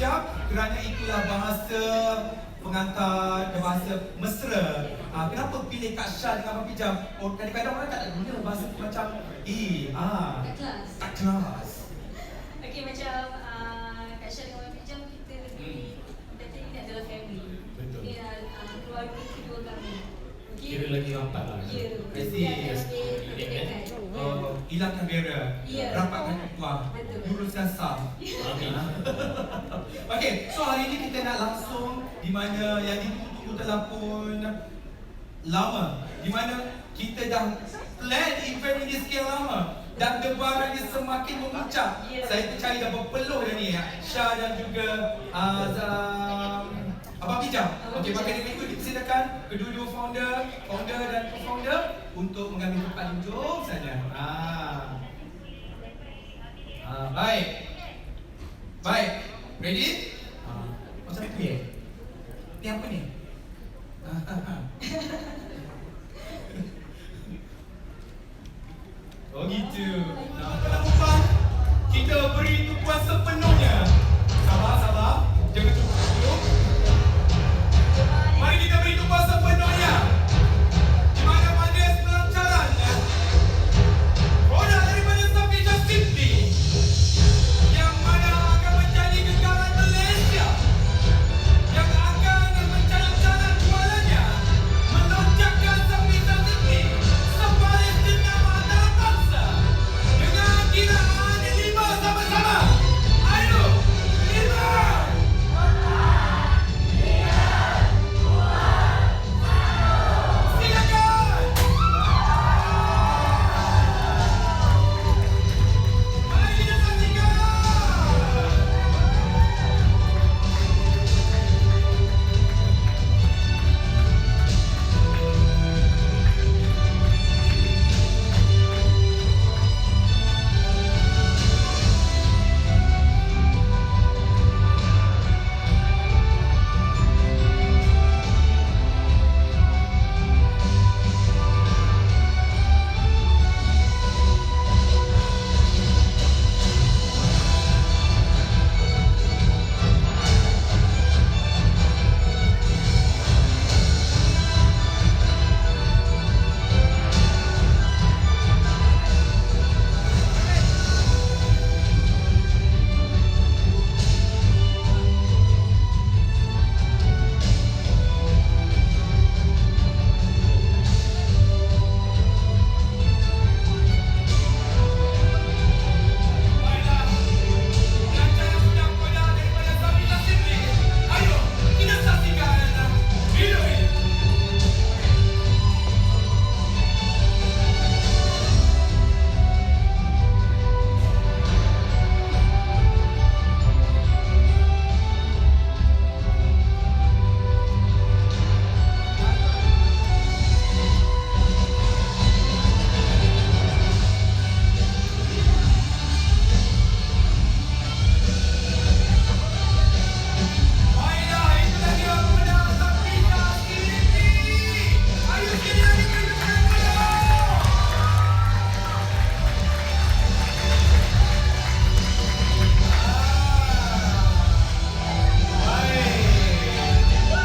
Pijam, kerana itulah bahasa pengantar dan bahasa mesra. Kenapa pilih Kak Syah dengan Abang Pijam? Oh, kadang-kadang orang tak ada guna bahasa macam tak kelas. tak kelas. Okey, macam Kak Syah dengan Abang Pijam, kita lebih kata ini adalah family. Betul. Ini adalah keluarga kedua kami. Okey. Kira lagi rapat lah. Ya. Mesti. Hilangkan bera, Ya. rapatkan tuan, Betul. luruskan sah. Amin. Okey, so hari ini kita nak langsung di mana yang ditunggu terlapun lama, di mana kita dah plan event ini sekian lama dan debaran ini semakin memuncak. Ya. Saya tercari dah berpeluh dah ni, Syah dan juga Abang Pijam. Okey, maka dengan itu dipersilakan kedua-dua founder dan co-founder untuk mengambil tempat duduk saja. Baik. Baik. Ready? Macam tu ya? Ni apa ni? Oh gitu. Nah, kalau kita beri tumpuan sepenuhnya. Sabar. Jangan tutup. Mari kita beri tumpuan sepenuhnya. Di mana-mana pelancarannya. Produk daripada Safisha Simply yang mana akan menjadi genggaman Malaysia, yang akan mencari cara jualannya, melonjakkan Safisha Simply sebagai jenama antarabangsa dengan kiraan 5 sama-sama. Ayo, 5. Silakan. Mari kita saksikan. Baiklah, pelancaran sudah produk daripada Safisha Simply. Ayo, kita saksikan video ini. Baiklah, itulah dia produk Safisha Simply. Ayo kita beri tepuk tangan.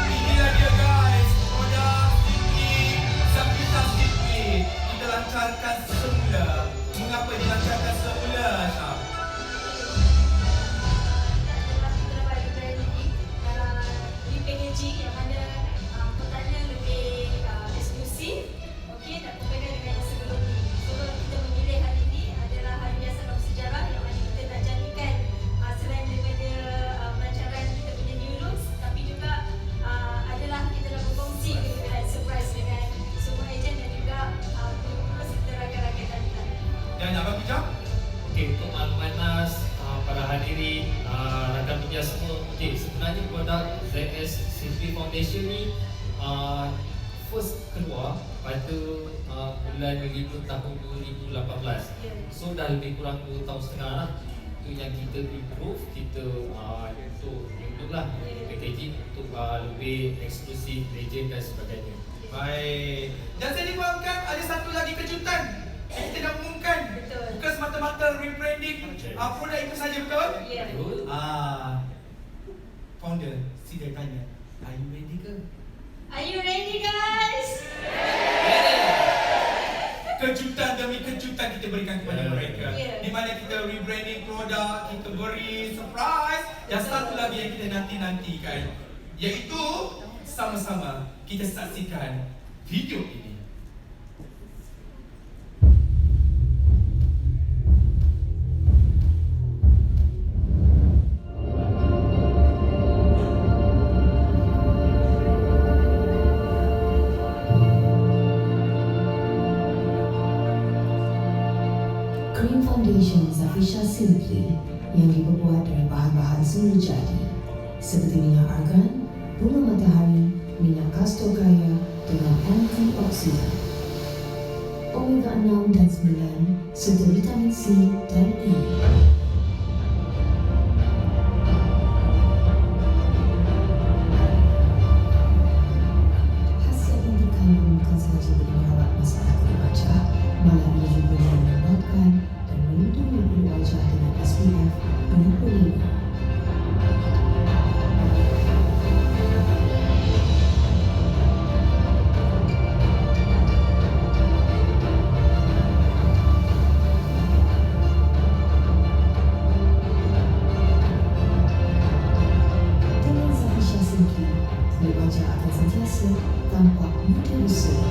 Inilah dia guys, produk Simply, Safisha Simply. Kita lancarkan semula. Mengapa dilancarkan semula, Syah? Di packaging yang mana kotaknya lebih eksklusif, okey, dan berbeza dengan yang sebelum ni. So kita memilih hari ini adalah hari biasa dalam sejarah yang mana kita nak jadikan selain daripada pelancaran kita punya new looks, tapi juga adalah kita nak berkongsi dengan surprise dengan semua ejen dan juga guru-guru serta rakan-rakan tadi. Dan Abang Pijam? Okey, untuk makluman Nas, para hadirin, rakan media semua. Okey, sebenarnya produk ZS Simply Foundation ni first keluar pada bulan 5 tahun 2018. So dah lebih kurang 2 tahun setengah lah. Itu yang kita improve, kita untuk lah packaging untuk lebih eksklusif, legend dan sebagainya. Baik. Dan saya dimaafkan ada satu lagi kejutan yang kita nak umumkan. Betul. Bukan semata-mata rebranding produk itu saja, betul? Ya. Betul? founder, sila tanya, are you ready ke? Are you ready guys? Kejutan demi kejutan kita berikan kepada mereka. Yeah. Di mana kita rebranding produk, kita beri surprise. Dan satu lagi yang kita nanti-nantikan, iaitu sama-sama kita saksikan video ini. Cream Foundation Zafisha Simply yang dibuat dari bahan-bahan semula jadi seperti minyak argan, bunga matahari, minyak castor kaya dengan antioksidan, omega 6 dan 9 serta vitamin C dan E. Khasiat yang dikandung bukan sahaja bagi merawat masalah kulit wajah, malah ia juga menyelamatkan dan melindungi kulit wajah dengan SPF 25. Dengan Zafisha Simply, kulit wajah akan sentiasa tampak muda berseri.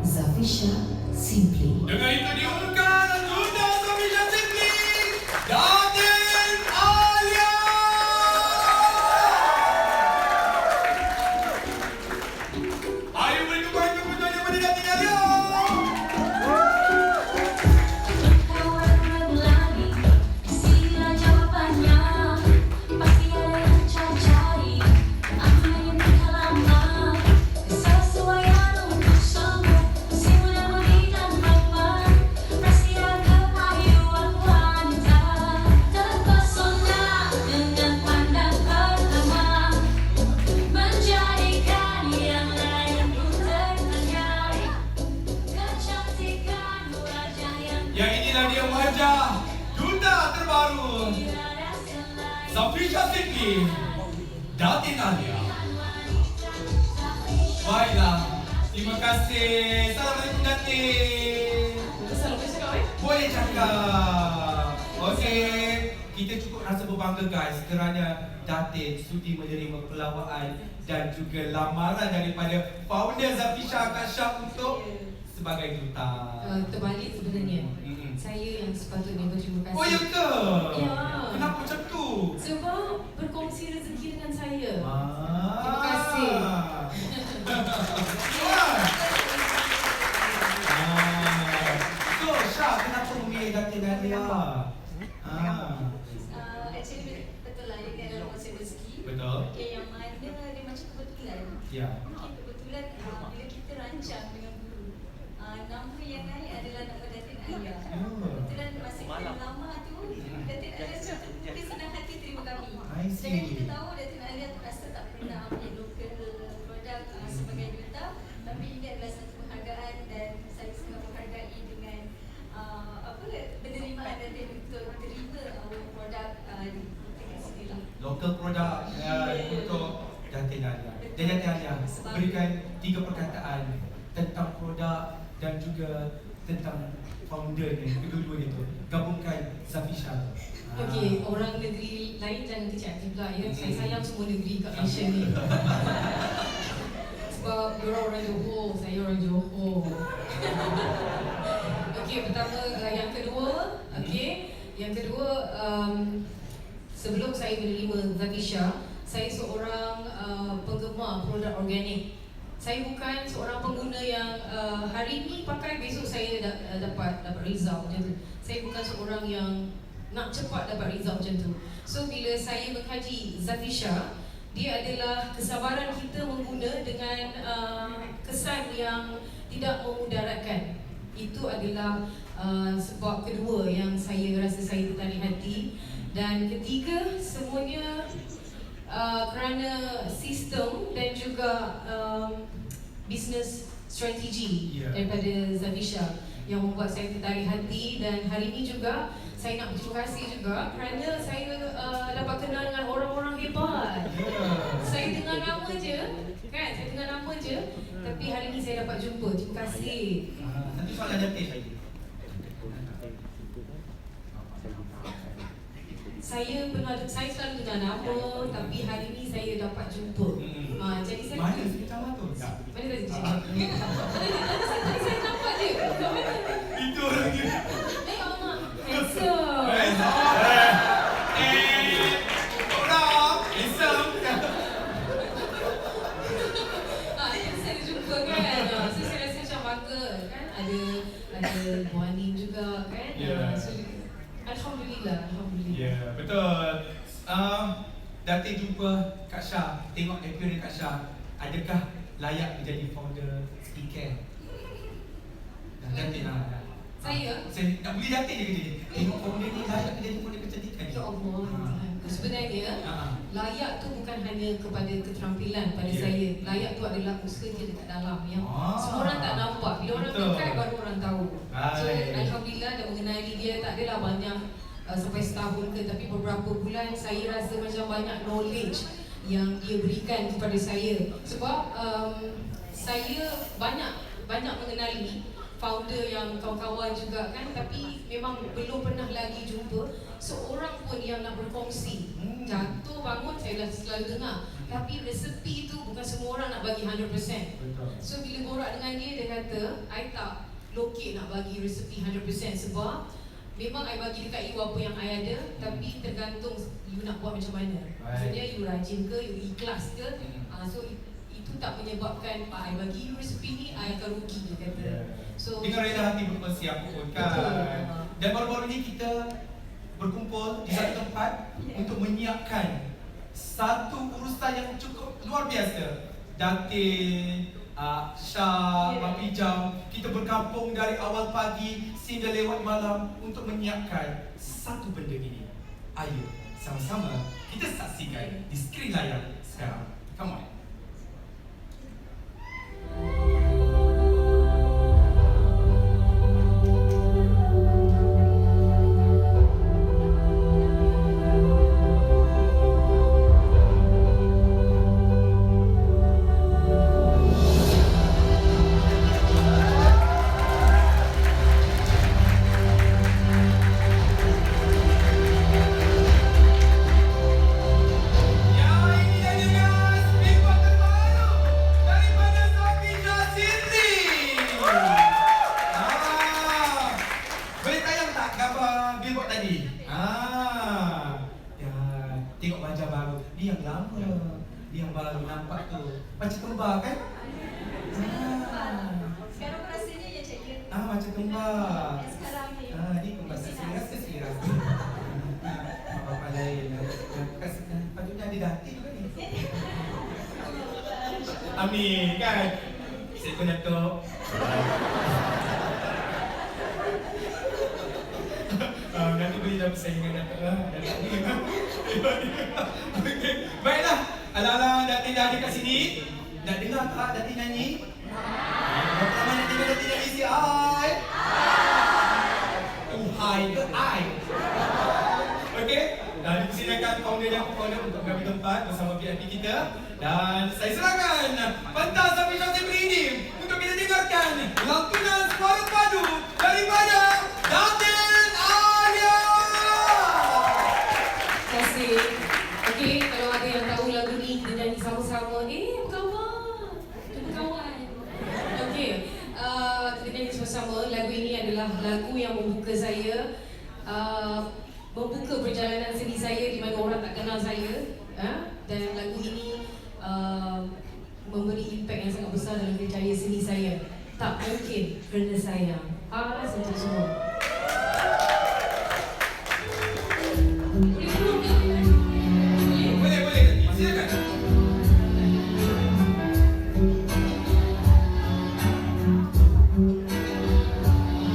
Zafisha Simply. Dengan itu diumumkan Duta Zafisha Simply, Datin Alia. Ayo beri kembali keputusan kepada Datin Alia. Kawan lagi, sila jawabannya. Pasti ada yang cari. Aku ingin berhalaman. Kesesuaian untuk semua. Si muda mudi dan ramah. Rahasia kehayuan wanita. Terpesona dengan pandang pertama. Menjadikan yang lain pun tertanya. Kecantikan wajah yang Ya, inilah dia wajah Duta terbaru tiada selain. Zafisha Simply, Datin Alia. Baiklah, terima kasih. Assalamualaikum Datin. Boleh cakap. Okey, kita cukup rasa berbangga guys kerana Datin sudi menerima pelawaan dan juga lamaran daripada founder Zafisha Kak Syah untuk sebagai duta. Terbalik sebenarnya. Mm-mm. Saya yang sepatutnya berterima kasih. Oh ya ke? Ya. Kenapa macam tu? Sebab berkongsi rezeki dengan saya. Ah. Terima kasih. So, Syah, kenapa memilih Datin Alia? Actually betul lah ini adalah konsep rezeki. Betul. Okay, yang mana dia macam kebetulan. Ya. Okay, kebetulan bila kita rancang dengan guru, nama yang naik adalah nama Datin Alia. Kebetulan masa kita lama tu, Datin Alia cakap mungkin senang hati terima kami. I see. Sedangkan kita tahu Datin Alia rasa tak pernah ambil local produk sebagai duta, tapi ini adalah satu penghargaan dan saya sangat menghargai dengan penerimaan Datin untuk terima produk dengan sini lah. Local produk untuk Datin Alia. Dan Datin Alia berikan 3 perkataan tentang produk dan juga tentang foundernya, kedua-duanya tu. Gabungkan Zafisha. Okey, orang negeri lain jangan kecil hati pula ya. Saya sayang semua negeri kat Malaysia ni. Sebab diorang orang Johor, saya orang Johor. Okey, pertama yang kedua, sebelum saya menerima Zafisha, saya seorang penggemar produk organik. Saya bukan seorang pengguna yang hari ni pakai besok saya dapat result macam tu. Saya bukan seorang yang nak cepat dapat result macam tu. So bila saya mengkaji Zafisha, dia adalah kesabaran kita mengguna dengan kesan yang tidak memudaratkan. Itu adalah sebab kedua yang saya rasa saya tertarik hati. Dan ketiga, semuanya kerana sistem dan juga business strategi daripada Zafisha. yang membuat saya tertarik hati. Dan hari ini juga saya nak berterima kasih juga kerana saya dapat kenal dengan orang-orang hebat. Saya dengar nama je, kan? Saya dengar nama je, tapi hari ini saya dapat jumpa. Terima kasih. Nanti soalan detik lagi. Saya selalu dengar nama, tapi hari ini saya dapat jumpa. Jadi saya Mana sama tu? Tak. mana tadi sini? Tadi saya nampak je. Kat mana? Itu orang dia. Allah, handsome. Orang handsome. Yang saya jumpa kan. So saya rasa macam bangga kan. Ada Bu Anin juga kan. Ya. So Alhamdulillah. Ya, betul. Datin jumpa Kak Syah, tengok appearance Kak Syah. Adakah layak menjadi founder skincare? Datin lah. Saya? Saya nak beli Datin je kerja ni. Tengok founder ni layak menjadi founder kecantikan ni. Ya Allah. Sebenarnya layak tu bukan hanya kepada keterampilan pada saya. Layak tu adalah usaha dia dekat dalam yang semua orang tak nampak. Bila orang Betul. dekat baru orang tahu. So Baik. Alhamdulillah dah mengenali dia, tak adalah banyak sampai setahun ke, tapi beberapa bulan saya rasa macam banyak knowledge yang dia berikan kepada saya. Sebab saya banyak mengenali founder yang kawan-kawan juga kan, tapi memang belum pernah lagi jumpa seorang pun yang nak berkongsi. Jatuh bangun saya dah selalu dengar, tapi resepi tu bukan semua orang nak bagi 100%. So bila borak dengan dia, dia kata I tak lokek nak bagi resepi 100% sebab memang I bagi dekat you apa yang I ada, tapi tergantung you nak buat macam mana. Maksudnya you rajin ke, you ikhlas ke. So itu tak menyebabkan I bagi you resepi ni I akan rugi, dia kata. So Dengan rela hati berkongsi apa pun kan. Dan baru-baru ni kita berkumpul di satu tempat untuk menyiapkan satu urusan yang cukup luar biasa. Datin, Syah, Papi Jam, kita berkampung dari awal pagi sehingga lewat malam untuk menyiapkan satu benda ini. Ayo, sama-sama kita saksikan di skrin layar sekarang. Come on. Macam kembar kan? Sekarang pun rasanya ya Cik Yu. Macam kembar. Yang sekarang ni. Ni kembar sesiras. Apa-apa lain. Patutnya ada Datin juga ni. Amin kan? Saya pun Datuk. Nanti boleh dah persaingan Datuk lah. Okay. Baiklah. Ala-ala Datin dah ada kat sini. Nak dengar tak Datin nyanyi? Pertama nak dengar Datin nyanyi si I. Hai ke I? Okey. Dan dipersilakan founder dan co-founder untuk mengambil tempat bersama VIP kita. Dan saya serahkan pentas Afisha Simply ini untuk kita dengarkan lantunan suara padu daripada Datin Alia. terima kasih. Okey, kalau ada yang tahu lagu ni kita nyanyi sama-sama. Apa khabar? Jumpa kawan. Okey, kita nyanyi sama-sama. Lagu ini adalah lagu yang membuka saya, membuka perjalanan seni saya di mana orang tak kenal saya. Dan lagu ini memberi impak yang sangat besar dalam kerjaya seni saya. Tak mungkin kerana sayang. Paras untuk semua. Boleh, silakan.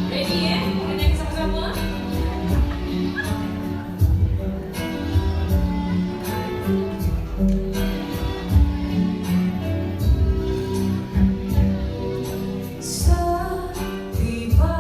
Ready kita nyanyi sama-sama. Sa tiba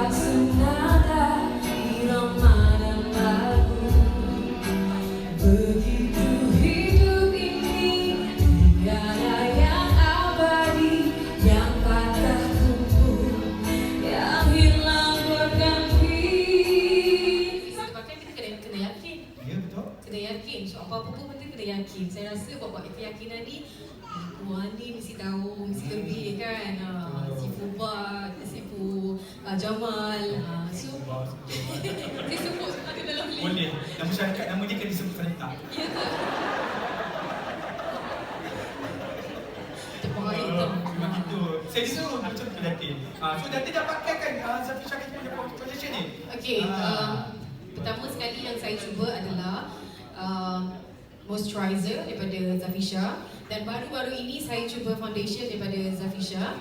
tak senada irama dan lagu. Begitu hidup ini tiada yang abadi, yang patah tumbuh, yang hilang berganti. Kita pakai kita kena yakin. Ya, betul. Kena yakin. So apa-apa pun penting kena yakin. Saya rasa buat keyakinan ni Puan ni mesti tahu, mesti lebih kan. Si Fuba, si Fu Jamal. So saya sebut ada dalam link. Boleh. Nama syarikat nama dia kena disebut serentak. Ya ke? Terbaik tu. Memang gitu. Saya disuruh macam tu Datin. So Datin dah pakai kan Zafisha kita punya foundation ni? Okey, pertama sekali yang saya cuba adalah moisturizer daripada Zafisha, dan baru-baru ini saya cuba foundation daripada Zafisha.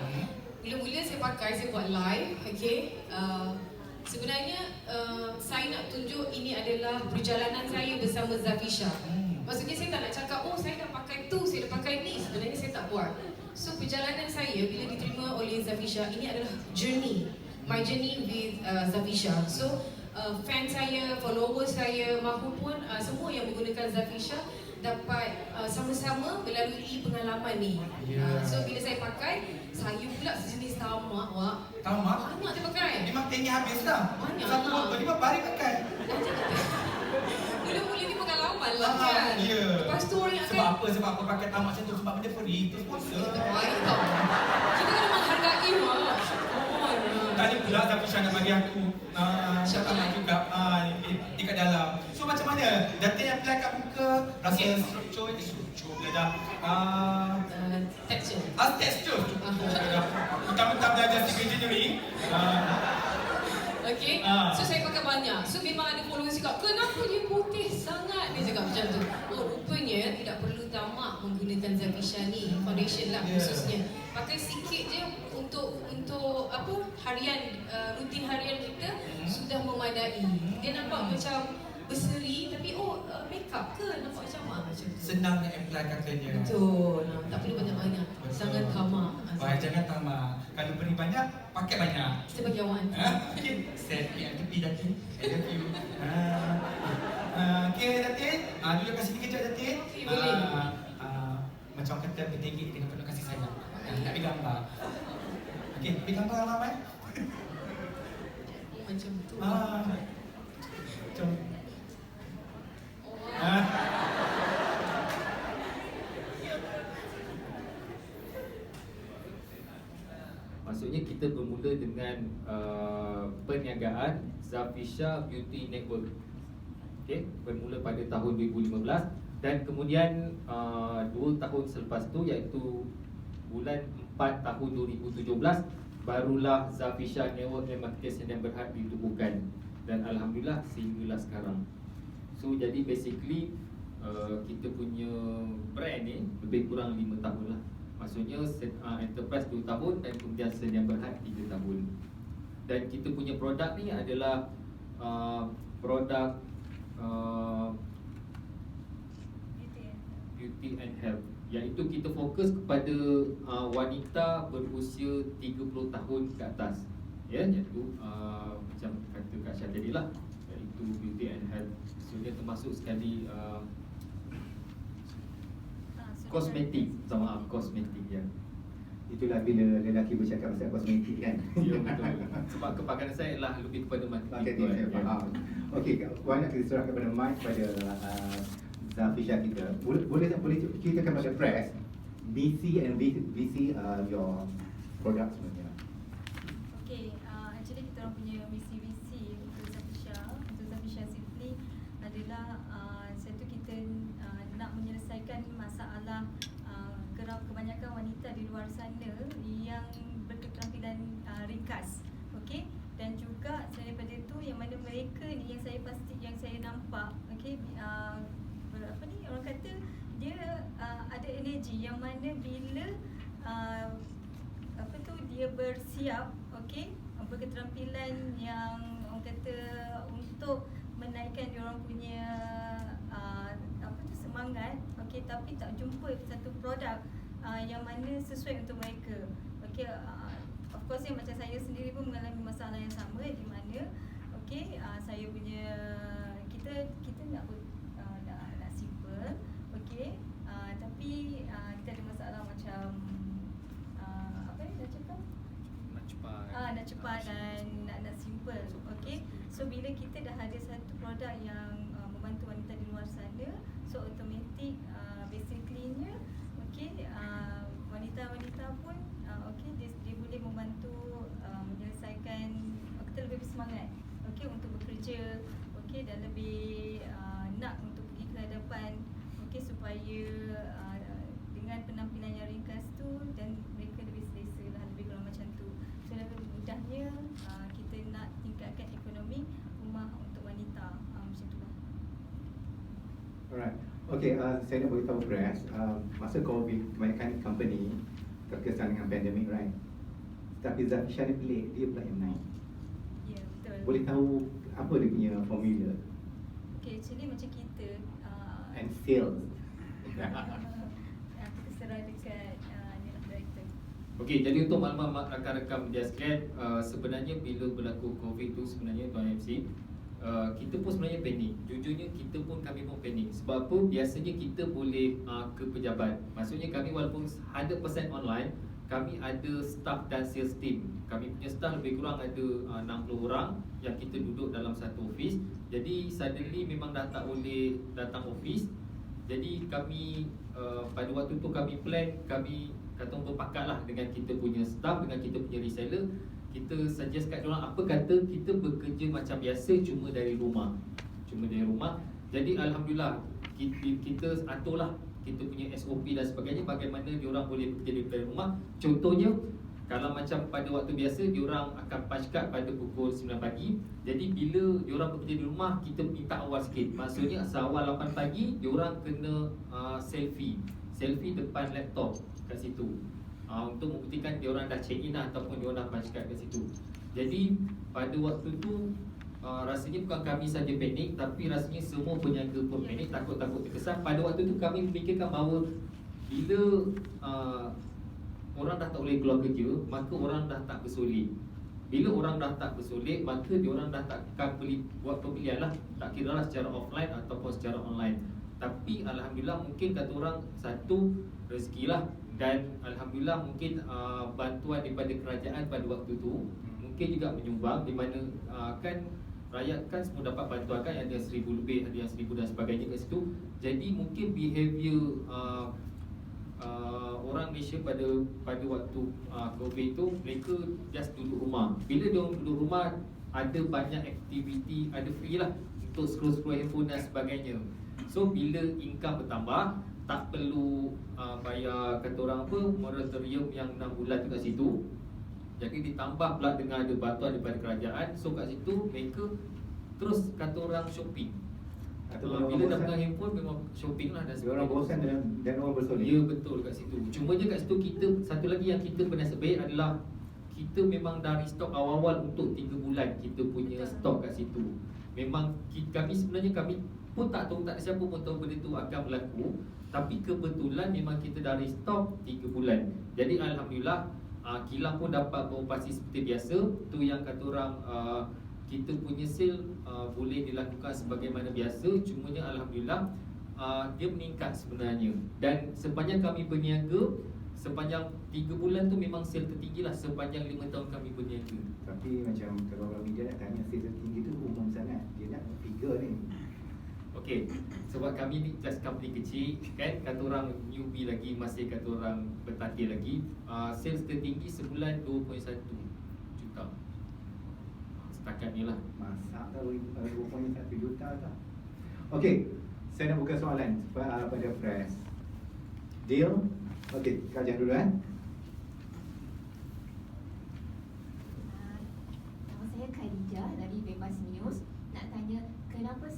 Mula-mula saya pakai, saya buat live, okey. Sebenarnya saya nak tunjuk ini adalah perjalanan saya bersama Zafisha. Maksudnya saya tak nak cakap, oh saya dah pakai tu, saya dah pakai ni. Sebenarnya saya tak buat. So perjalanan saya bila diterima oleh Zafisha, ini adalah journey, my journey with Zafisha. So fan saya, follower saya mahupun semua yang menggunakan Zafisha dapat sama-sama melalui pengalaman ni. So bila saya pakai, saya pula sejenis tamak, Wak. Tamak? Banyak saya pakai. Memang tengah habis dah. Banyak. Satu botol ni berapa hari pakai? Mula-mula ni pengalaman lah kan. Ya. Lepas tu orang akan Sebab apa? Sebab apa pakai tamak macam tu? Sebab benda free. Itu sponsor. baik tau. Kita kena menghargai, Wak. Tadi pula Zafisha nak bagi aku tamak juga dekat dalam. So macam mana? Datin apply kat muka, rasa struktur pula dah. Texture. Texture. Utama-utama belajar civil engineering. Okay, so saya pakai banyak. So memang ada followers cakap, kenapa dia putih sangat? Dia cakap macam tu. Oh, rupanya tidak perlu tamak menggunakan Zafisha ni, foundation lah khususnya. Pakai sikit je untuk apa, harian, rutin harian kita sudah memadai. Dia nampak macam berseri, tapi makeup ke? Nampak macam macam tu. Senang nak apply katanya. Betul, tak perlu banyak-banyak. Jangan tamak. Baik, jangan tamak. Kalau beri banyak, pakai banyak. Kita bagi awak nanti. Okay, set yang tepi Datin. I love you. Okay Datin, dulu kasih ni kejap Datin. Okay, boleh. Macam kata bertinggi dengan penuh kasih sayang. Nak ambil gambar. Okay, ambil gambar ramai. Macam tu. Macam Maksudnya kita bermula dengan perniagaan Zafisha Beauty Network. Okey, bermula pada tahun 2015 dan kemudian 2 tahun selepas tu, iaitu bulan 4 tahun 2017, barulah Zafisha Network and Marketing yang Berhad ditubuhkan, dan alhamdulillah sehinggalah sekarang. So jadi basically kita punya brand ni lebih kurang 5 tahun lah. Maksudnya enterprise 2 tahun dan kemudian Sdn Berhad 3 tahun. Dan kita punya produk ni adalah produk beauty and health, iaitu kita fokus kepada wanita berusia 30 tahun ke atas. Ya, iaitu macam kata Kak Syah tadi lah, iaitu beauty and health. So dia termasuk sekali kosmetik, kosmetik ya. Itulah bila lelaki bercakap pasal kosmetik kan. Ya betul. Sebab kepakaran saya adalah lebih kepada Marketing, saya faham. Okey, banyak kita serahkan kepada Mike, pada Zafisha kita. Boleh ceritakan pada press BC and VC your product sebenarnya. Okay, actually kita orang punya misi visi untuk Zafisha Simply adalah satu, kita nak menyelesaikan masalah kebanyakan wanita di luar sana yang berketerampilan ringkas, okey, dan juga daripada itu yang mana mereka ni yang saya nampak, okey, apa ni orang kata dia ada energi yang mana bila apa tu dia bersiap, okey, berketerampilan yang orang kata untuk menaikkan diorang punya apa tu semangat, okey, tapi tak jumpa satu produk yang mana sesuai untuk mereka. Okey, of course macam saya sendiri pun mengalami masalah yang sama, di saya punya kita nak nak simple, okey. Tapi kita ada masalah macam apa ni dah cakap? Nak cepat dan nak simple, okey. So bila kita dah ada satu produk yang membantu wanita di luar sana, so automatic basically-nya okey, wanita-wanita pun okey, dia boleh membantu menyelesaikan, kita lebih bersemangat okey untuk bekerja, okey, dan lebih nak untuk pergi ke hadapan, okey, supaya dengan penampilan yang ringkas tu dan mereka lebih selesa lah, lebih kurang macam tu. So lebih mudahnya kita nak tingkatkan ekonomi rumah untuk wanita, macam tu lah. Alright. Okay, saya nak beritahu press, masa COVID, kebanyakan company terkesan dengan pandemik, right? Tapi Zafisha ni pelik, dia pula yang naik. Ya, betul. Boleh tahu apa dia punya formula Okay, actually macam kita and sales? kita serah dekat ni lah, director. Okey, jadi untuk maklumat rakan-rakan media sekalian, sebenarnya bila berlaku COVID tu sebenarnya Tuan MC, kita pun sebenarnya panik. Jujurnya kami pun panik. Sebab apa? Biasanya kita boleh ke pejabat. Maksudnya kami walaupun 100% online, kami ada staff dan sales team. Kami punya staff lebih kurang ada 60 orang yang kita duduk dalam satu office. Jadi suddenly memang dah tak boleh datang office. Jadi kami pada waktu tu kami plan, kami kata berpakat lah dengan kita punya staff, dengan kita punya reseller. Kita suggest kat diorang, apa kata kita bekerja macam biasa cuma dari rumah. Jadi alhamdulillah kita aturlah kita punya SOP dan sebagainya, bagaimana diorang boleh bekerja dari rumah. Contohnya, kalau macam pada waktu biasa diorang akan punch card pada pukul 9 pagi. Jadi bila diorang bekerja di rumah, kita minta awal sikit. Maksudnya seawal 8 pagi diorang kena selfie depan laptop kat situ, untuk membuktikan diorang dah check in lah, ataupun diorang dah punch card kat situ. Jadi pada waktu tu rasanya bukan kami saja panik, tapi rasanya semua peniaga pun panik, takut-takut terkesan. Pada waktu tu kami memikirkan bahawa bila orang dah tak boleh keluar kerja, maka orang dah tak bersolek. Bila orang dah tak bersolek, maka diorang dah takkan buat pembelian lah, tak kira lah secara offline ataupun secara online. Tapi alhamdulillah mungkin kata orang, satu rezeki lah, dan alhamdulillah mungkin bantuan daripada kerajaan pada waktu tu mungkin juga menyumbang, di mana kan rakyat kan semua dapat bantuan kan, ada 1,000 lebih, ada yang 1,000 dan sebagainya kat situ. Jadi mungkin behaviour orang Malaysia pada waktu COVID tu, mereka just duduk rumah. Bila dia orang duduk rumah, ada banyak aktiviti, ada free lah untuk scroll handphone dan sebagainya. So bila income bertambah, tak perlu bayar kata orang apa, moratorium yang 6 bulan tu kat situ. Jadi ditambah pula dengan ada bantuan daripada kerajaan. So kat situ mereka terus kata orang shopping. Bila dah pegang handphone memang shopping lah dan orang bosan dan orang bersolek. Ya betul kat situ. Cuma je kat situ kita, satu lagi yang kita pernah sebaik adalah kita memang dah restock awal-awal untuk 3 bulan kita punya stok kat situ. Memang kami sebenarnya kami pun tak tahu, tak ada siapa pun tahu benda tu akan berlaku. Tapi kebetulan memang kita dah restock 3 bulan. Jadi alhamdulillah kilang pun dapat beroperasi seperti biasa. Tu yang kata orang kita punya sale boleh dilakukan sebagaimana biasa. Cumanya alhamdulillah dia meningkat sebenarnya. Dan sepanjang kami berniaga, sepanjang 3 bulan tu memang sale tertinggi lah sepanjang 5 tahun kami berniaga. Tapi macam kalau orang media nak tanya sale tertinggi tu umum sangat. Dia nak figure ni. Okey, sebab kami ni just company kecil kan, kata orang newbie lagi, masih kata orang bertanding lagi. Sales tertinggi sebulan 2.1 juta. Setakat ni lah. Masak dah 2.1 juta tak? Okey, saya nak buka soalan pada press. Deal? Okey, kajian dulu kan? Nama saya Khadijah dari Bebas News. Nak tanya, kenapa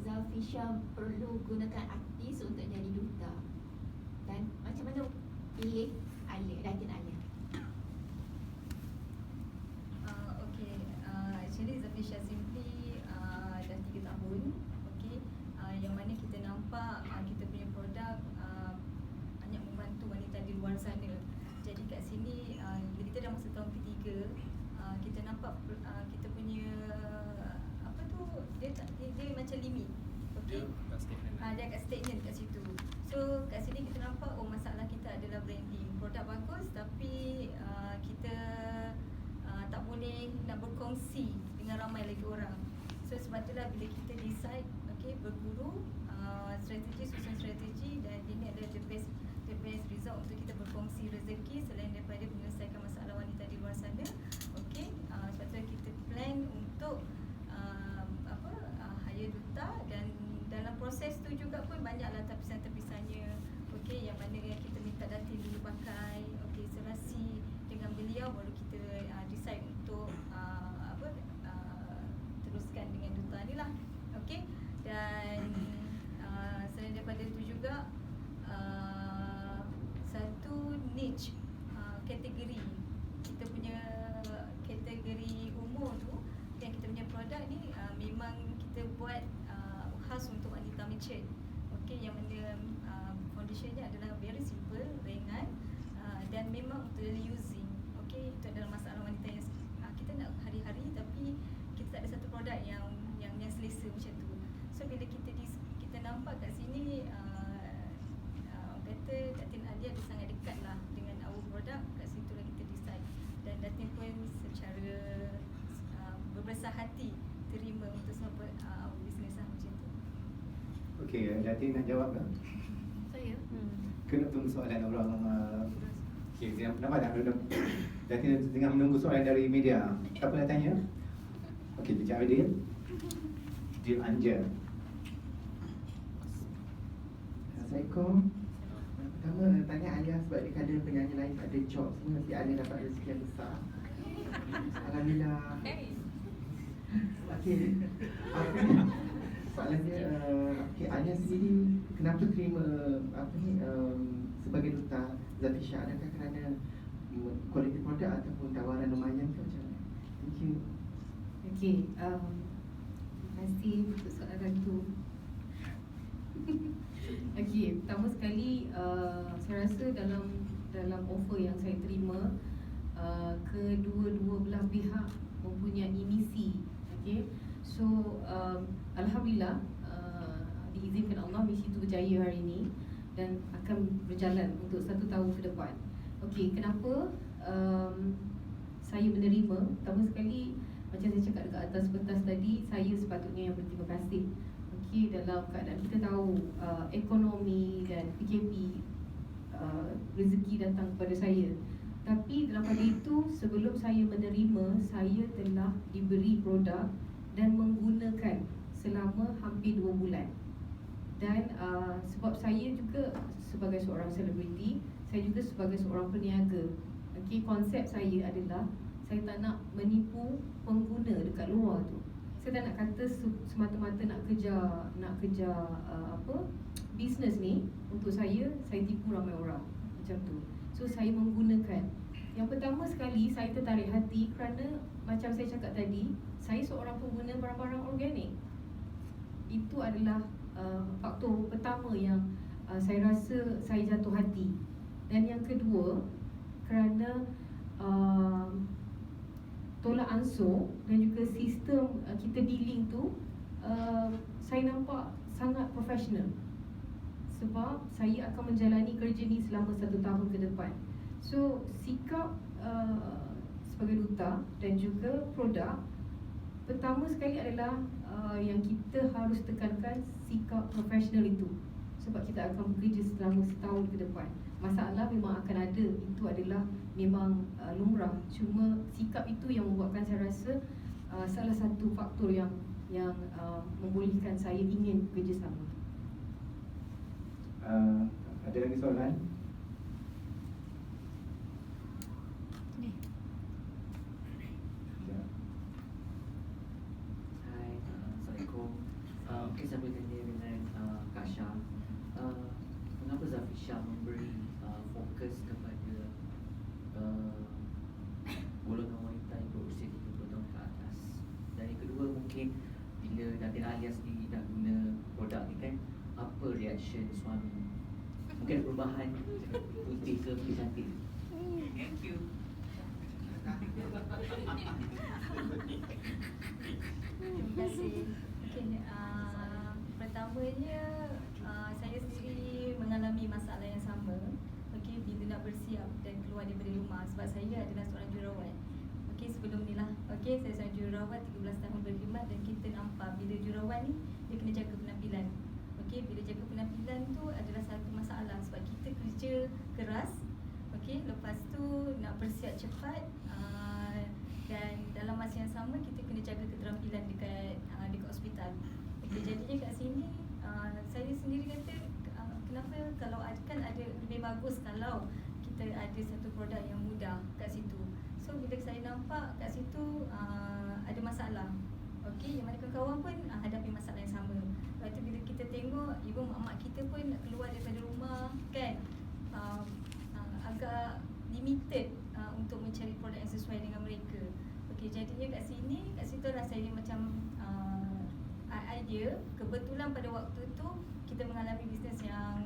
Zafisha perlu gunakan artis untuk jadi duta? Dan macam mana pilih Alia, Datin Alia? Okay, actually Zafisha Simply dah 3 tahun. Okay, yang mana kita nampak kita punya produk banyak membantu wanita di luar sana. Jadi kat sini bila kita dah masuk tahun ketiga, kita nampak kita punya limit. Okey. Dia kat statement kat situ. So kat sini kita nampak masalah kita adalah branding. Produk bagus tapi kita tak boleh nak berkongsi dengan ramai lagi orang. So sebab itulah bila kita decide berguru strategi, susun strategi, dan ini adalah the best result untuk kita berkongsi rezeki selain daripada menyelesaikan masalah wanita di luar sana. Sebab itulah kita plan untuk hire duta, dan dalam proses tu juga pun banyaklah tapisan-tapisannya. Yang mana kita minta Datin dulu pakai, serasi dengan beliau, baru kita decide untuk teruskan dengan duta ni lah. Dan selain daripada itu juga satu niche, kategori kita punya kategori umur tu, yang kita punya produk ni memang kita buat khas untuk wanita mature. Yang mana foundationnya adalah very simple, ringan, dan memang untuk daily using. Itu adalah masalah wanita yang kita nak hari-hari, tapi kita tak ada satu produk yang selesa macam tu. So bila kita nampak kat sini, kata Datin Alia dia sangat dekat lah dengan our produk, kat situ lah kita decide. Dan Datin pun secara berbesar hati terima untuk support our business lah macam tu. Okey, Datin nak jawab ke? Saya? Kena tunggu soalan orang. Okey, nampak tak? Datin tengah menunggu soalan dari media. Siapa nak tanya? Okey, Encik Aidil. Encik Anja. Assalamualaikum. Pertama tanya Alia sebab dia ada penyanyi lain tak ada job semua, mesti Alia dapat rezeki yang besar. Alhamdulillah. Okey. Soalan dia, Alia sendiri kenapa terima sebagai duta Zafisha? Adakah kerana kualiti produk ataupun tawaran lumayan ke macam mana? Thank you. Okey, terima kasih untuk soalan tu. Okey, pertama sekali saya rasa dalam offer yang saya terima, kedua-dua belah pihak mempunyai misi. Okey. So alhamdulillah diizinkan Allah misi itu berjaya hari ini dan akan berjalan untuk 1 tahun ke depan. Okey, kenapa saya menerima? Pertama sekali, macam saya cakap dekat atas pentas tadi, saya sepatutnya yang berterima kasih. Okey, dalam keadaan kita tahu ekonomi dan PKP, rezeki datang kepada saya. Tapi dalam pada itu, sebelum saya menerima, saya telah diberi produk dan menggunakan selama hampir 2 bulan. Dan sebab saya juga sebagai seorang selebriti, saya juga sebagai seorang peniaga. Okey, konsep saya adalah saya tak nak menipu pengguna dekat luar tu. Saya tak nak kata semata-mata nak kejar bisnes ni untuk saya tipu ramai orang macam tu. So saya menggunakan. Yang pertama sekali saya tertarik hati kerana macam saya cakap tadi, saya seorang pengguna barang-barang organik. Itu adalah faktor pertama yang saya rasa saya jatuh hati. Dan yang kedua, kerana tolak ansur dan juga sistem kita dealing tu, saya nampak sangat profesional. Sebab saya akan menjalani kerja ni selama 1 tahun ke depan. So sikap sebagai duta dan juga produk, pertama sekali adalah yang kita harus tekankan sikap profesional itu. Sebab kita akan bekerja selama 1 tahun ke depan. Masalah memang akan ada, itu adalah memang lumrah. Cuma sikap itu yang membuatkan saya rasa salah satu faktor yang membolehkan saya ingin bekerjasama. Ada lagi soalan? Hai, Assalamualaikum. Mungkin saya boleh tanya dengan Kak Syah. Kenapa Zafisha memberi fokus kepada golongan wanita yang berusia 30 tahun ke atas? Dan yang kedua, mungkin bila Datin Alia sendiri dah guna produk ni kan, apa reaction suami? Mungkin ada perubahan putih ke putih cantik? Thank you. Terima kasih. Okay, pertamanya saya sendiri mengalami masalah yang sama. Okey, bila nak bersiap dan keluar daripada rumah sebab saya adalah seorang jururawat. Okey, sebelum ni lah. Okey, saya seorang jururawat 13 tahun berkhidmat dan kita nampak bila jururawat ni dia kena jaga penampilan. Okey, bila jaga penampilan tu adalah satu masalah sebab kita kerja keras. Okey, lepas tu nak bersiap cepat dan dalam masa yang sama kita kena jaga keterampilan dekat hospital. Okey, jadinya kat sini saya sendiri kata kenapa kalau kan ada lebih bagus kalau kita ada satu produk yang mudah kat situ. So bila saya nampak kat situ ada masalah. Okey, yang mana kawan-kawan pun hadapi masalah yang sama. Lepas tu bila kita tengok ibu mak kita pun nak keluar daripada rumah kan agak limited untuk mencari produk yang sesuai dengan mereka. Okey, jadinya kat situ lah saya macam idea. Kebetulan pada waktu tu kita mengalami bisnes yang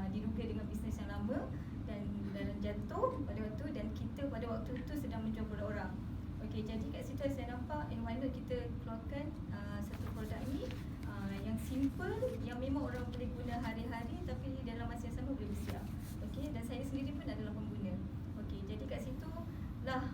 diduga dengan bisnes yang lama dan jatuh pada waktu dan kita pada waktu tu sedang menjual produk orang. Okey, jadi kat situ saya nampak why not kita keluarkan satu produk ni yang simple, yang memang orang boleh guna hari-hari tapi dalam masa yang sama boleh bersiap. Okey, dan saya sendiri pun adalah pengguna. Okey, jadi kat situ lah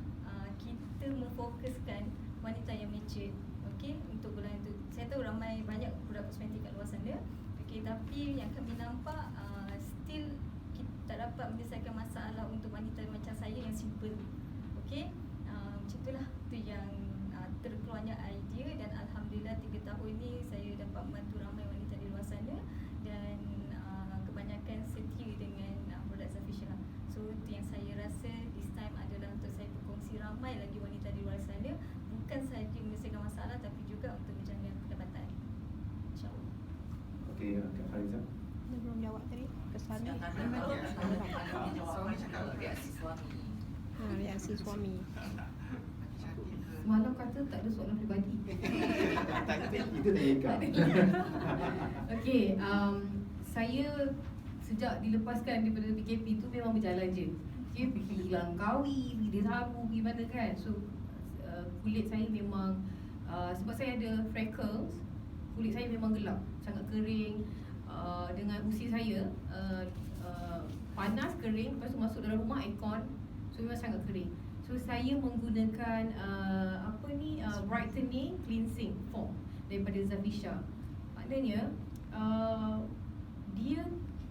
kita memfokuskan wanita yang mature. Okey, untuk golongan itu. Saya tahu ramai banyak produk kosmetik kat luar sana. Okey, tapi yang kami nampak still kita tak dapat menyelesaikan masalah untuk wanita macam saya yang simple. Okey, macam itulah tu yang terkeluarnya idea dan alhamdulillah 3 tahun ni saya dapat membantu ramai wanita di luar sana dan kebanyakan setia dengan produk Zafisha. So itu yang saya rasa this time adalah untuk saya berkongsi ramai lagi wanita di luar sana, bukan sahaja menyelesaikan masalah tapi juga untuk menjaga pendapatan. InsyaAllah. Okey, Kak Farizah. Dia belum jawab tadi. Kesan ni. Suami cakap reaksi suami. Reaksi suami. Semalam kata tak ada soalan peribadi. Itu tanya Kak. Okey, saya sejak dilepaskan daripada PKP tu memang berjalan je. Okey, pergi Langkawi, pergi Desaru, pergi mana kan. So kulit saya memang sebab saya ada freckles, kulit saya memang gelap, sangat kering. Dengan usia saya panas, kering, lepas tu masuk dalam rumah aircon, so memang sangat kering. So saya menggunakan brightening cleansing foam daripada Zafisha. Maknanya dia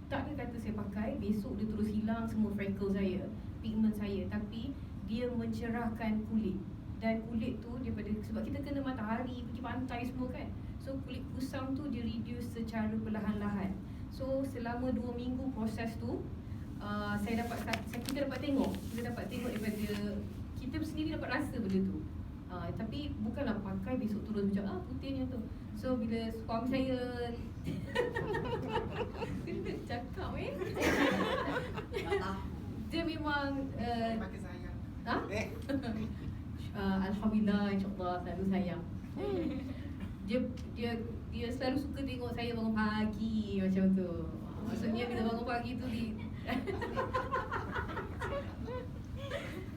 tak ada kata saya pakai besok dia terus hilang semua freckles saya, pigment saya, tapi dia mencerahkan kulit. Dan kulit tu daripada sebab kita kena matahari, pergi pantai semua kan. So kulit kusam tu dia reduce secara perlahan-lahan. So selama 2 minggu proses tu kita dapat tengok daripada kita sendiri dapat rasa benda tu. Tapi bukanlah pakai besok turun macam putihnya tu. So bila suami saya cakap dia memang Pakai sayang. Alhamdulillah, insyaAllah selalu sayang. Dia selalu suka tengok saya bangun pagi macam tu. Maksudnya bila bangun pagi tu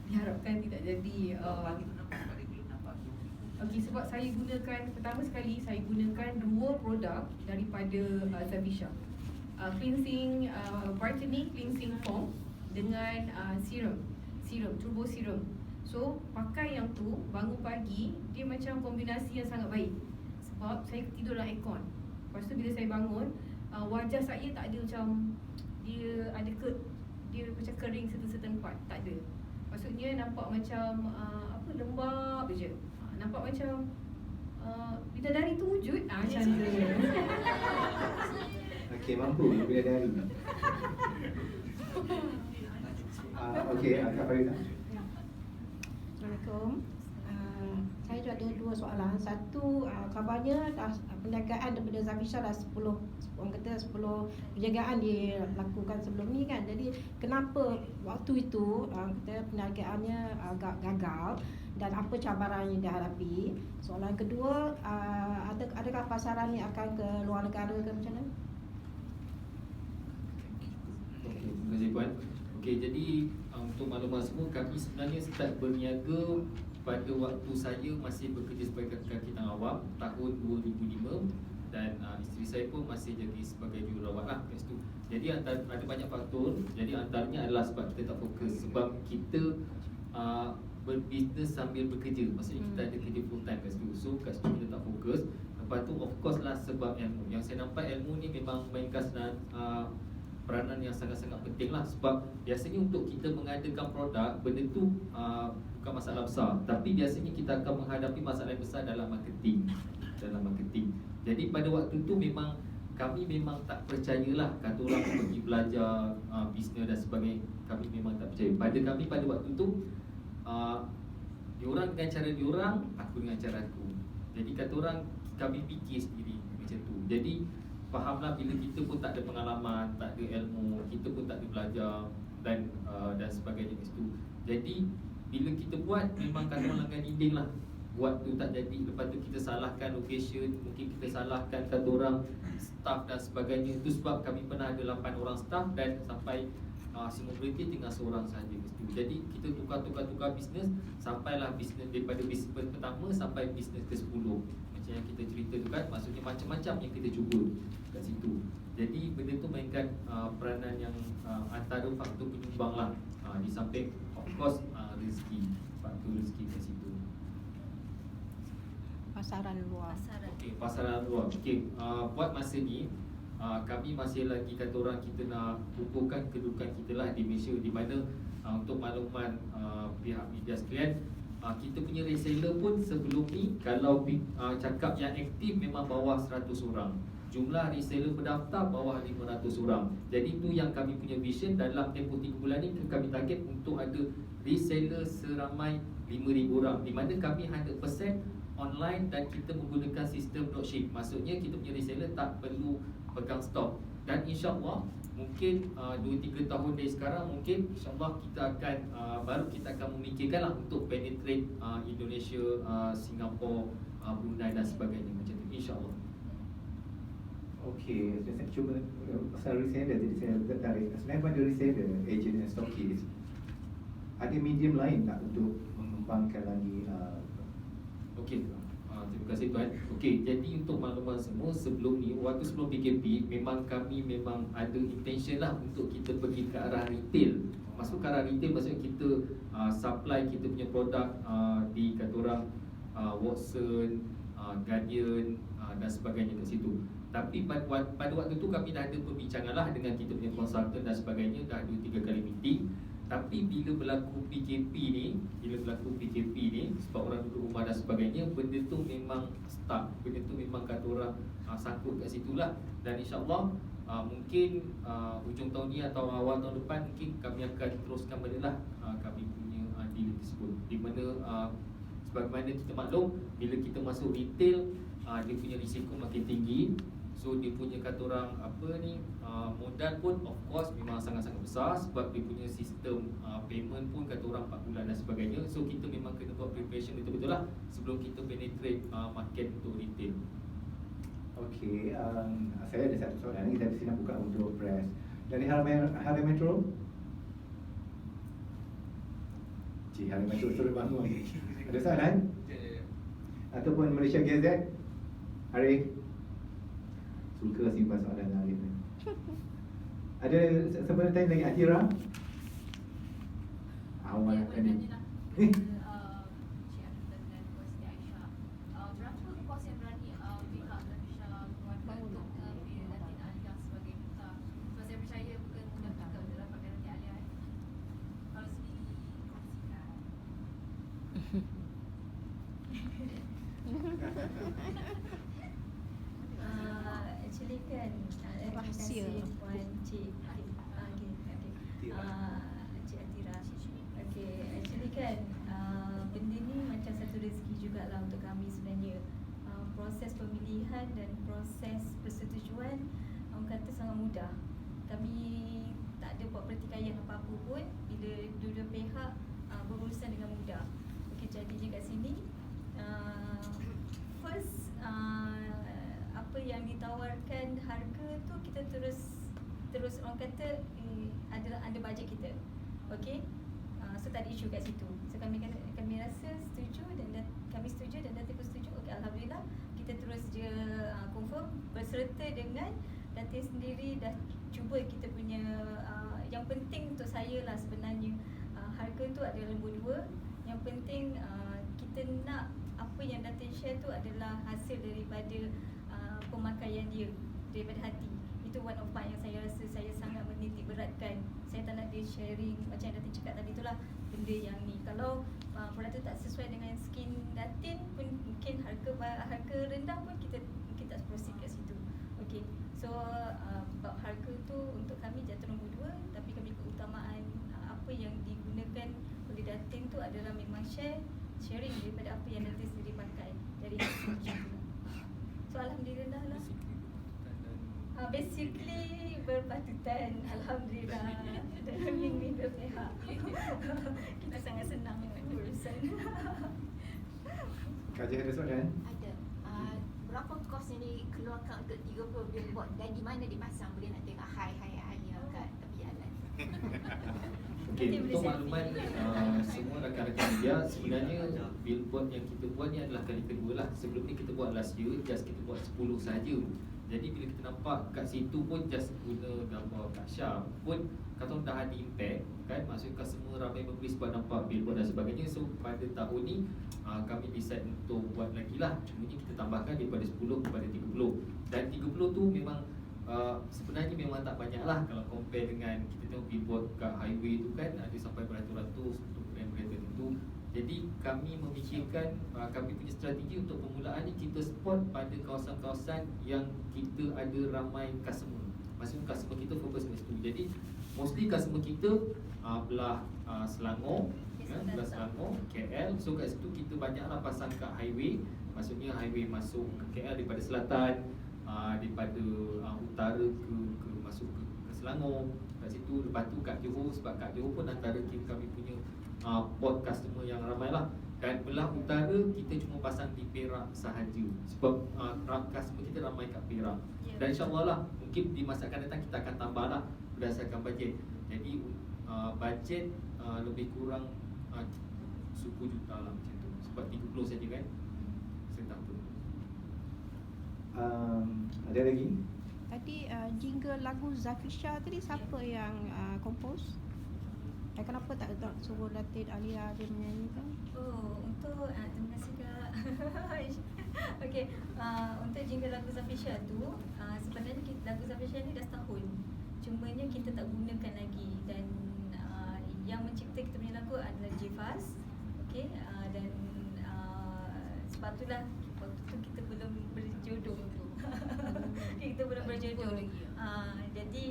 diharapkan tidak jadi Okey, sebab saya gunakan, pertama sekali saya gunakan 2 produk daripada Zafisha. Cleansing, brightening cleansing foam dengan serum, turbo serum. So, pakai yang tu, bangun pagi, dia macam kombinasi yang sangat baik. Sebab saya tidur dalam aircon. Lepas tu bila saya bangun, wajah saya tak ada macam dia macam kering certain part, tak ada. Maksudnya nampak macam lembab je. Nampak macam bidadari tu wujud macam tu. Okey, mampu bidadari. Okey, Kak Farizah. Assalamualaikum. Saya juga ada 2 soalan. Satu, kabarnya perniagaan daripada Zafisha dah 10 penjagaan dilakukan sebelum ni kan. Jadi kenapa waktu itu kata perniagaannya agak gagal dan apa cabaran yang dihadapi? Soalan kedua, adakah pasaran ni akan ke luar negara ke macam mana? Okey, terima kasih Puan. Okey, jadi untuk maklumat semua, kami sebenarnya start berniaga pada waktu saya masih bekerja sebagai kaki tangan awam tahun 2005. dan isteri saya pun masih jadi sebagai jururawat lah kat situ. Jadi ada banyak faktor. Jadi antaranya adalah sebab kita tak fokus, sebab kita berbisnes sambil bekerja. Maksudnya kita ada kerja full time kat situ. So kat situ kita tak fokus. Lepas tu of course lah sebab ilmu. Yang saya nampak ilmu ni memang mainkan peranan yang sangat-sangat penting lah. Sebab biasanya untuk kita mengadakan produk, benda tu bukan masalah besar, tapi biasanya kita akan menghadapi masalah yang besar dalam marketing. Jadi pada waktu tu memang kami memang tak percayalah kata orang pergi belajar bisnes dan sebagainya. Kami memang tak percaya. Pada waktu tu diorang dengan cara diorang, aku dengan cara aku. Jadi kata orang kami fikir sendiri macam tu. Jadi fahamlah bila kita pun tak ada pengalaman, tak ada ilmu, kita pun tak ada belajar dan sebagainya kat situ. Jadi bila kita buat memang kata orang langgar dinding lah. Buat tu tak jadi, lepas tu kita salahkan location, mungkin kita salahkan kata orang staff dan sebagainya. Itu sebab kami pernah ada 8 orang staff dan sampai semua berhenti tinggal seorang sahaja kat situ. Jadi kita tukar bisnes sampailah bisnes daripada bisnes pertama sampai bisnes ke-10. Macam yang kita cerita tu kan, maksudnya macam-macam yang kita cuba kat situ. Jadi benda tu mainkan peranan yang antara faktor penyumbang lah, di samping of course rezeki, faktor rezeki kat situ. Pasaran luar. Okey, pasaran luar. Okey, buat masa ni kami masih lagi kata orang kita nak kukuhkan kedudukan kita lah di Malaysia, di mana untuk makluman pihak media sekalian, kita punya reseller pun sebelum ni kalau cakap yang aktif memang bawah 100 orang. Jumlah reseller berdaftar bawah 500 orang. Jadi tu yang kami punya vision dalam tempoh 3 bulan ni, kami target untuk ada reseller seramai 5,000 orang, di mana kami 100% online dan kita menggunakan sistem dropship. Maksudnya kita punya reseller tak perlu pegang stok. Dan insyaAllah mungkin 2-3 tahun dari sekarang, mungkin insyaAllah kita akan baru kita akan memikirkan lah untuk penetrate Indonesia, Singapura, Brunei dan sebagainya macam tu, insyaAllah. Okey, saya cuba pasal reseller tadi saya tertarik. Selain pada reseller, agent dan stockist, ada medium lain tak untuk mengembangkan lagi? Okey, terima kasih Tuan. Okey, jadi untuk makluman semua, sebelum ni, waktu sebelum PKP, memang kami memang ada intention lah untuk kita pergi ke arah retail. Masuk ke arah retail maksudnya kita supply kita punya produk di kata orang Watson, Guardian dan sebagainya kat situ. Tapi pada waktu tu kami dah ada perbincangan lah dengan kita punya konsultan dan sebagainya, dah 2-3 kali meeting. Tapi bila berlaku PKP ni, sebab orang duduk rumah dan sebagainya, benda tu memang stuck. Benda tu memang kata orang sangkut kat situ lah. Dan insyaAllah mungkin hujung tahun ni atau awal tahun depan, mungkin kami akan teruskan balik lah kami punya deal tersebut. Di mana sebagaimana kita maklum, bila kita masuk retail, dia punya risiko makin tinggi. So dia punya kata orang modal pun of course memang sangat-sangat besar, sebab dia punya sistem payment pun kata orang 4 bulan dan sebagainya. So kita memang kena buat preparation betul-betul lah sebelum kita penetrate market untuk retail. Okey, saya ada satu soalan lagi, tapi saya nak buka untuk press. Dari Harian Metro? Cik, Harian Metro suruh bangun. Ada soalan? Ataupun Malaysia Gazette? Arif? Suka simpan soalan Arif. Ada sebenarnya tanya lagi Atira? Awal tadi. Actually kan, terima Rahsia. kasih Puan Cik Cik Atira. Okay, actually kan benda ni macam satu rezeki jugalah untuk kami sebenarnya. Proses pemilihan dan proses persetujuan orang kata sangat mudah. Kami tak ada buat pertikaian apa-apa pun bila dua-dua pihak berurusan dengan mudah. Okay, jadi je kat sini first apa yang ditawarkan harga tu kita terus orang kata adalah under bajet kita. Okey. So tak ada isu kat situ. So kami rasa setuju dan kami setuju dan datuk pun setuju. Okey, alhamdulillah kita terus dia confirm berserta dengan Datin sendiri dah cuba kita punya yang penting untuk saya lah sebenarnya harga tu adalah nombor 2. Yang penting kita nak apa yang Datin share tu adalah hasil daripada pemakaian dia, daripada hati. Itu one of part yang saya rasa saya sangat menitik beratkan. Saya tak nak dia sharing macam yang Datin cakap tadi tu lah, benda yang ni. Kalau produk tu tak sesuai dengan skin Datin pun mungkin harga rendah pun kita mungkin tak proceed kat situ. Okay, so bab harga tu untuk kami jatuh nombor 2, tapi kami keutamaan apa yang digunakan oleh Datin tu adalah memang sharing daripada apa yang Datin sendiri pakai dari macam tu. So alhamdulillah lah. Basically berpatutan, alhamdulillah. Dalam win-win berpihak. Kita sangat senang dengan urusan. Kaji ada soalan? Ada. Berapa kos yang dikeluarkan untuk 30 billboard dan di mana dipasang? Boleh nak tengok hai-hai kat tepi jalan. Okey, untuk makluman semua rakan-rakan media, sebenarnya billboard yang kita buat ni adalah kali kedua lah. Sebelum ni kita buat last year, just kita buat 10 saja. Jadi bila kita nampak kat situ pun just guna gambar Kak Syah pun kata orang dah ada impact kan, maksudnya customer ramai membeli sebab nampak billboard dan sebagainya. So pada tahun ni kami decide untuk buat lagi lah, cuma ni kita tambahkan daripada 10 kepada 30. Dan 30 tu memang sebenarnya memang tak banyak lah kalau compare dengan kita tengok billboard kat highway tu kan ada sampai beratus-ratus untuk brand-brand tertentu. Jadi kami memikirkan kami punya strategi untuk permulaan ni kita spot pada kawasan-kawasan yang kita ada ramai customer. Maksudnya customer kita fokus ke situ. Jadi mostly customer kita belah Selangor, belah Selangor, KL. So kat situ kita banyaklah pasang kat highway. Maksudnya highway masuk ke KL daripada selatan, daripada utara ke masuk ke Selangor. Kat situ lepas tu kat Johor, sebab kat Johor pun antara kami punya port customer yang ramai lah. Dan belah utara kita cuma pasang di Perak sahaja sebab customer kita ramai kat Perak. Dan insyaAllah lah mungkin di masa akan datang kita akan tambah lah berdasarkan bajet. Jadi bajet lebih kurang 10 juta lah macam tu. Sebab 30 saja kan. Saya tak tahu. Ada lagi? Tadi jingle lagu Zafisha tadi siapa yang compose? Kenapa tak suruh Datin Alia dia menyanyikan? Untuk terima kasih Kak. Okey, untuk jingle lagu Zafisha tu sebenarnya lagu Zafisha ni dah setahun. Cumanya kita tak gunakan lagi dan yang mencipta kita punya lagu adalah Jifas. Okey, dan sebab itulah waktu tu kita belum berjodoh. Kita belum berjodoh. Jadi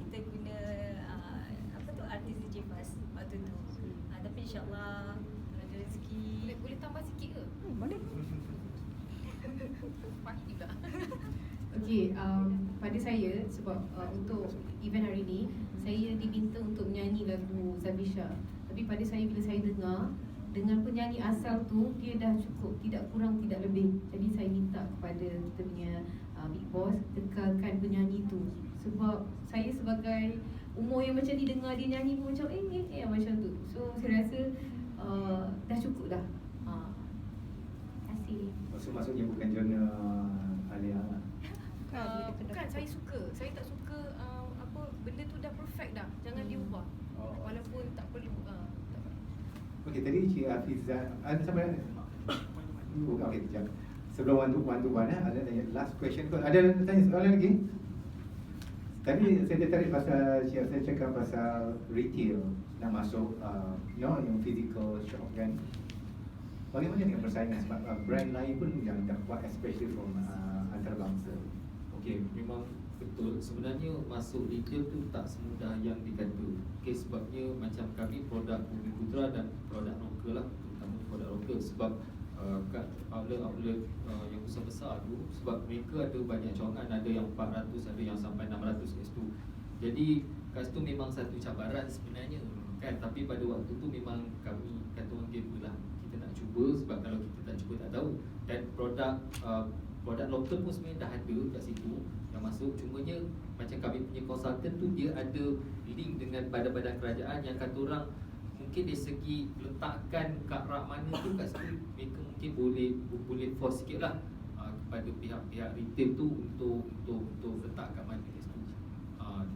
kita guna artis DJ Fast waktu tu. Tapi insyaAllah kalau ada rezeki Boleh tambah sikit ke? Boleh. Pagi juga. Okey, pada saya sebab untuk event hari ni saya diminta untuk menyanyi lagu Zafisha. Tapi pada saya bila saya dengar dengan penyanyi asal tu dia dah cukup, tidak kurang tidak lebih. Jadi saya minta kepada kita punya Big Boss tekalkan penyanyi tu. Sebab saya sebagai umur yang macam ni dengar dia nyanyi pun macam macam tu. So saya rasa dah cukup dah. Terima kasih. Maksudnya bukan genre Alia lah. Bukan, saya suka. Saya tak suka apa benda tu dah perfect dah. Jangan diubah. Walaupun tak perlu. Okey, tadi Cik Hafizah ada sampai okey, sekejap. Sebelum one to one ada last question kot. Ada tanya soalan lagi? Tadi saya tertarik pasal Cik Hafizah cakap pasal retail nak masuk yang physical shop kan. Bagaimana dengan persaingan sebab brand lain pun yang dah kuat, especially from antarabangsa. Okey, memang betul. Sebenarnya masuk retail tu tak semudah yang dikata. Okey, sebabnya macam kami produk Bumi Putra dan produk lokal lah, terutama produk lokal. Sebab kat outlet yang besar-besar tu, sebab mereka ada banyak cawangan, ada yang 400, ada yang sampai 600 kat situ. Jadi kat situ memang satu cabaran sebenarnya kan. Tapi pada waktu tu memang kami kata orang gamble lah, kita nak cuba, sebab kalau kita tak cuba tak tahu. Dan produk lokal pun sebenarnya dah ada kat situ yang masuk. Cumanya macam kami punya konsultan tu dia ada link dengan badan-badan kerajaan yang kata orang mungkin dari segi letakkan kat rak mana tu kat situ mereka mungkin boleh force sikit lah. kepada pihak-pihak retail tu untuk letak kat marketplace tu.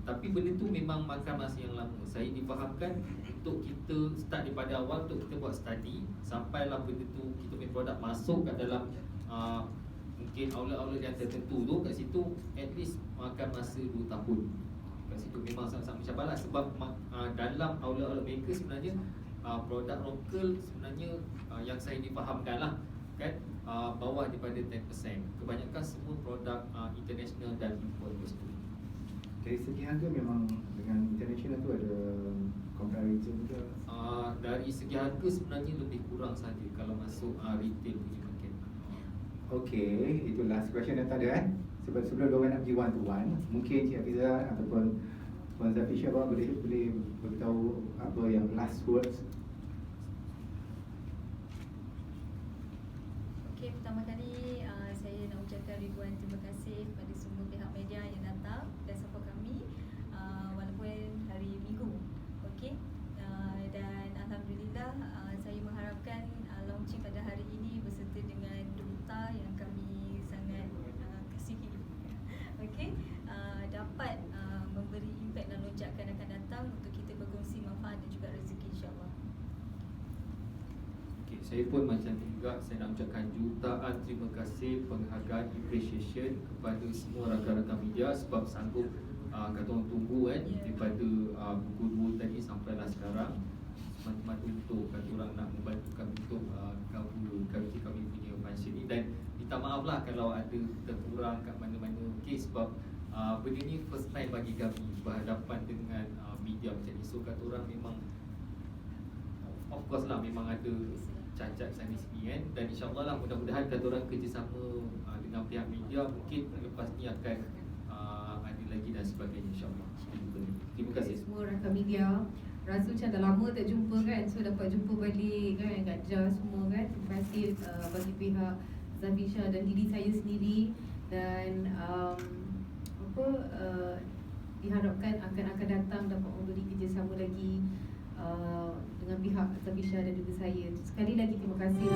Tapi benda tu memang makan masa yang lama. Saya difahamkan untuk kita start daripada awal, untuk kita buat study sampailah benda tu, kita punya produk masuk kat dalam mungkin outlet-outlet yang tertentu tu, kat situ at least makan masa 2 tahun. Kat situ memang sangat-sangat mencabarlah sebab dalam outlet-outlet mereka sebenarnya produk lokal sebenarnya yang saya difahamkan lah kan, bawah daripada 10%. Kebanyakan semua produk international dan import kat situ. Dari segi harga memang dengan international tu ada comparison ke? Dari segi harga sebenarnya lebih kurang saja kalau masuk retail punya market. Okay, itu last question yang tadi sebelum diorang nak pergi one to one, mungkin Cik Hafizah ataupun Puan Zafisha boleh beritahu apa yang last words. Okey, pertama kali saya nak ucapkan ribuan terima kasih kepada semua pihak media yang datang dan support kami walaupun hari Minggu. Okey. Dan alhamdulillah saya mengharapkan launching pada hari ini berserta dengan duta yang kami sangat kasihi. Okey. Dapat memberi impak dan lonjakan akan datang untuk kita berkongsi manfaat dan juga rezeki insya-Allah. Saya pun macam juga, saya nak ucapkan jutaan terima kasih, penghargaan, appreciation kepada semua rakan-rakan media sebab sanggup kata orang tunggu daripada pukul 2 tadi sampailah sekarang, semata-mata untuk kata orang nak membantu kami untuk cover kami punya function ni. Dan minta maaf lah kalau ada terkurang kat mana-mana kes sebab benda ni first time bagi kami berhadapan dengan media macam ni. So kata orang memang of course lah memang ada cacat sana sini kan, dan insyaAllah lah mudah-mudahan kata orang kerjasama dengan pihak media mungkin lepas ni akan ada lagi dan sebagainya insyaAllah. Terima kasih semua rakan media. Rasa macam dah lama tak jumpa kan, so dapat jumpa balik kan kat JAS semua kan. Terima kasih bagi pihak Zafisha dan diri saya sendiri, dan diharapkan akan datang dapat memberi kerjasama lagi dengan pihak Zafisha dan juga saya. Sekali lagi terima kasih.